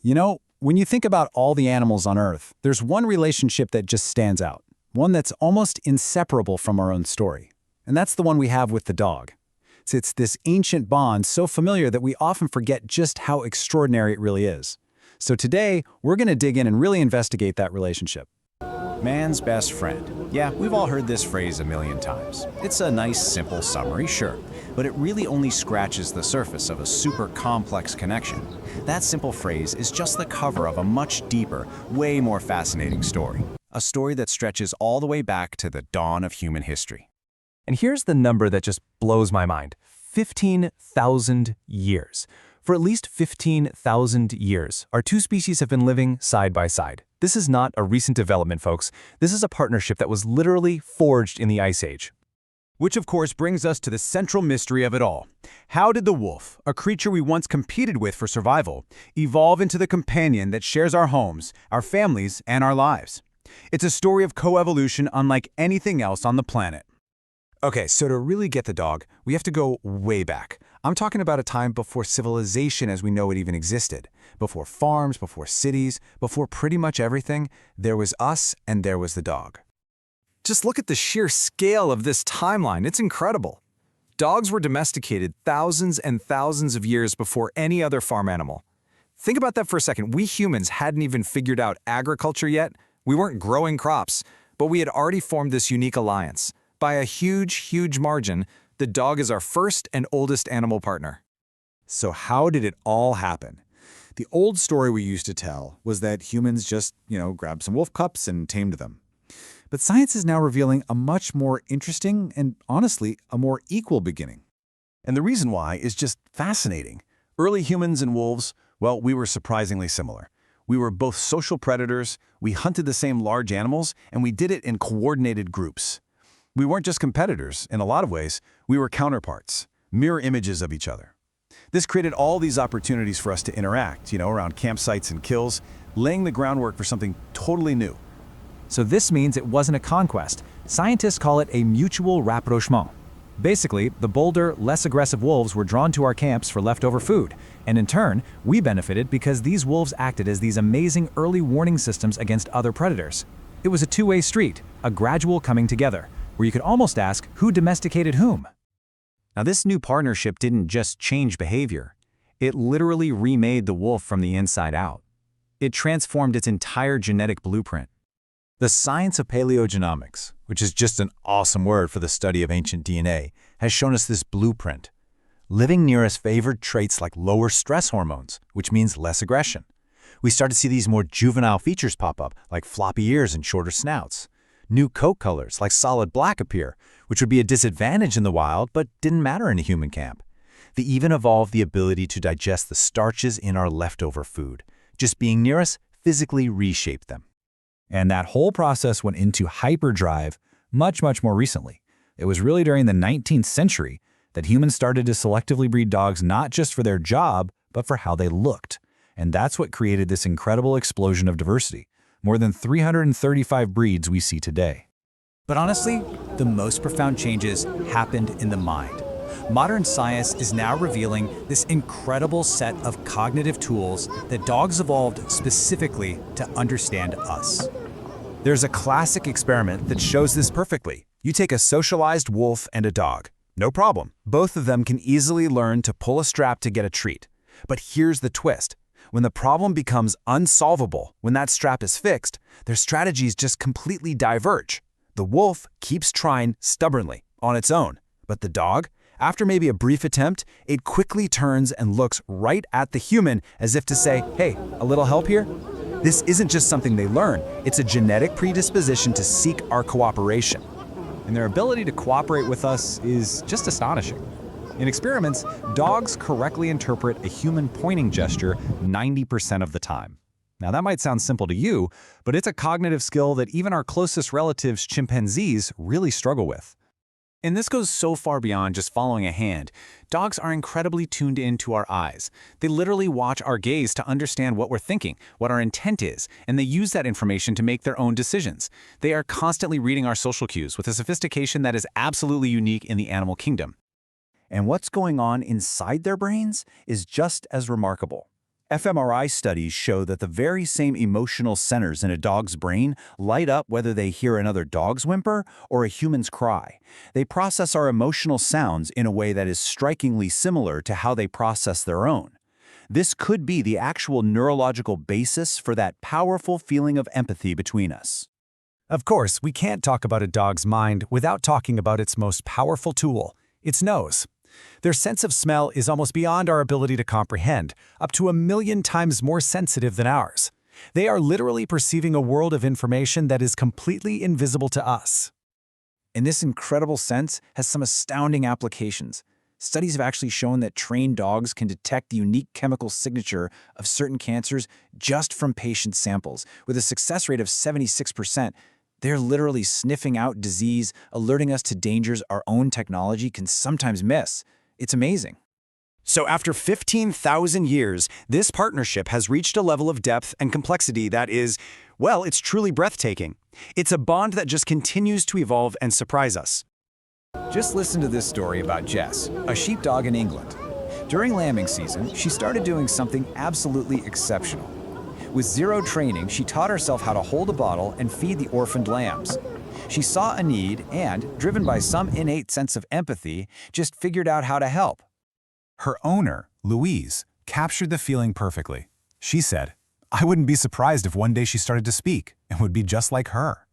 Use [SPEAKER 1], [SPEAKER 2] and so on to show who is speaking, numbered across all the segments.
[SPEAKER 1] When you think about all the animals on Earth, there's one relationship that just stands out, one that's almost inseparable from our own story. And that's the one we have with the dog. It's this ancient bond so familiar that we often forget just how extraordinary it really is. So today, we're going to dig in and really investigate that relationship.
[SPEAKER 2] Man's best friend. Yeah, we've all heard this phrase a million times. It's a nice, simple summary, sure, but it really only scratches the surface of a super complex connection. That simple phrase is just the cover of a much deeper, way more fascinating story. A story that stretches all the way back to the dawn of human history.
[SPEAKER 3] And here's the number that just blows my mind. 15,000 years. For at least 15,000 years, our two species have been living side by side. This is not a recent development, folks. This is a partnership that was literally forged in the Ice Age.
[SPEAKER 4] Which of course brings us to the central mystery of it all. How did the wolf, a creature we once competed with for survival, evolve into the companion that shares our homes, our families, and our lives? It's a story of coevolution unlike anything else on the planet.
[SPEAKER 5] Okay, so to really get the dog, we have to go way back. I'm talking about a time before civilization as we know it even existed. Before farms, before cities, before pretty much everything, there was us and there was the dog. Just look at the sheer scale of this timeline. It's incredible. Dogs were domesticated thousands and thousands of years before any other farm animal. Think about that for a second. We humans hadn't even figured out agriculture yet. We weren't growing crops, but we had already formed this unique alliance. By a huge, huge margin, the dog is our first and oldest animal partner.
[SPEAKER 1] So how did it all happen? The old story we used to tell was that humans just, grabbed some wolf cubs and tamed them. But science is now revealing a much more interesting and, honestly, a more equal beginning.
[SPEAKER 2] And the reason why is just fascinating. Early humans and wolves, well, we were surprisingly similar. We were both social predators, we hunted the same large animals, and we did it in coordinated groups. We weren't just competitors. In a lot of ways, we were counterparts, mirror images of each other. This created all these opportunities for us to interact, around campsites and kills, laying the groundwork for something totally new.
[SPEAKER 3] So this means it wasn't a conquest. Scientists call it a mutual rapprochement. Basically, the bolder, less aggressive wolves were drawn to our camps for leftover food, and in turn, we benefited because these wolves acted as these amazing early warning systems against other predators. It was a two-way street, a gradual coming together, where you could almost ask who domesticated whom.
[SPEAKER 2] Now, this new partnership didn't just change behavior. It literally remade the wolf from the inside out. It transformed its entire genetic blueprint.
[SPEAKER 5] The science of paleogenomics, which is just an awesome word for the study of ancient DNA, has shown us this blueprint. Living near us favored traits like lower stress hormones, which means less aggression. We start to see these more juvenile features pop up, like floppy ears and shorter snouts. New coat colors, like solid black, appear, which would be a disadvantage in the wild, but didn't matter in a human camp. They even evolved the ability to digest the starches in our leftover food. Just being near us physically reshaped them.
[SPEAKER 1] And that whole process went into hyperdrive much, much more recently. It was really during the 19th century that humans started to selectively breed dogs not just for their job, but for how they looked. And that's what created this incredible explosion of diversity. More than 335 breeds we see today. But honestly, the most profound changes happened in the mind. Modern science is now revealing this incredible set of cognitive tools that dogs evolved specifically to understand us.
[SPEAKER 5] There's a classic experiment that shows this perfectly. You take a socialized wolf and a dog. No problem. Both of them can easily learn to pull a strap to get a treat. But here's the twist. When the problem becomes unsolvable, when that strap is fixed, their strategies just completely diverge. The wolf keeps trying stubbornly on its own, but the dog, after maybe a brief attempt, it quickly turns and looks right at the human as if to say, "Hey, a little help here?" This isn't just something they learn, it's a genetic predisposition to seek our cooperation.
[SPEAKER 1] And their ability to cooperate with us is just astonishing. In experiments, dogs correctly interpret a human pointing gesture 90% of the time. Now that might sound simple to you, but it's a cognitive skill that even our closest relatives, chimpanzees, really struggle with. And this goes so far beyond just following a hand. Dogs are incredibly tuned into our eyes. They literally watch our gaze to understand what we're thinking, what our intent is, and they use that information to make their own decisions. They are constantly reading our social cues with a sophistication that is absolutely unique in the animal kingdom. And what's going on inside their brains is just as remarkable.
[SPEAKER 2] fMRI studies show that the very same emotional centers in a dog's brain light up whether they hear another dog's whimper or a human's cry. They process our emotional sounds in a way that is strikingly similar to how they process their own. This could be the actual neurological basis for that powerful feeling of empathy between us.
[SPEAKER 3] Of course, we can't talk about a dog's mind without talking about its most powerful tool, its nose. Their sense of smell is almost beyond our ability to comprehend, up to 1,000,000 times more sensitive than ours. They are literally perceiving a world of information that is completely invisible to us. And this incredible sense has some astounding applications. Studies have actually shown that trained dogs can detect the unique chemical signature of certain cancers just from patient samples, with a success rate of 76%. They're literally sniffing out disease, alerting us to dangers our own technology can sometimes miss. It's amazing.
[SPEAKER 4] So after 15,000 years, this partnership has reached a level of depth and complexity that is, well, it's truly breathtaking. It's a bond that just continues to evolve and surprise us.
[SPEAKER 3] Just listen to this story about Jess, a sheepdog in England. During lambing season, she started doing something absolutely exceptional. With zero training, she taught herself how to hold a bottle and feed the orphaned lambs. She saw a need and, driven by some innate sense of empathy, just figured out how to help.
[SPEAKER 5] Her owner, Louise, captured the feeling perfectly. She said, "I wouldn't be surprised if one day she started to speak and would be just like her."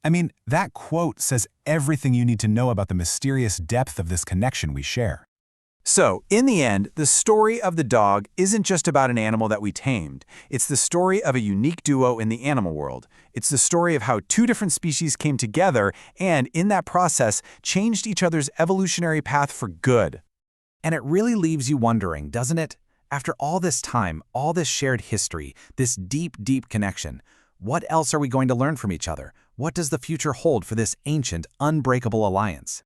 [SPEAKER 5] I mean, that quote says everything you need to know about the mysterious depth of this connection we share.
[SPEAKER 4] So, in the end, the story of the dog isn't just about an animal that we tamed. It's the story of a unique duo in the animal world. It's the story of how two different species came together and, in that process, changed each other's evolutionary path for good.
[SPEAKER 3] And it really leaves you wondering, doesn't it? After all this time, all this shared history, this deep, deep connection, what else are we going to learn from each other? What does the future hold for this ancient, unbreakable alliance?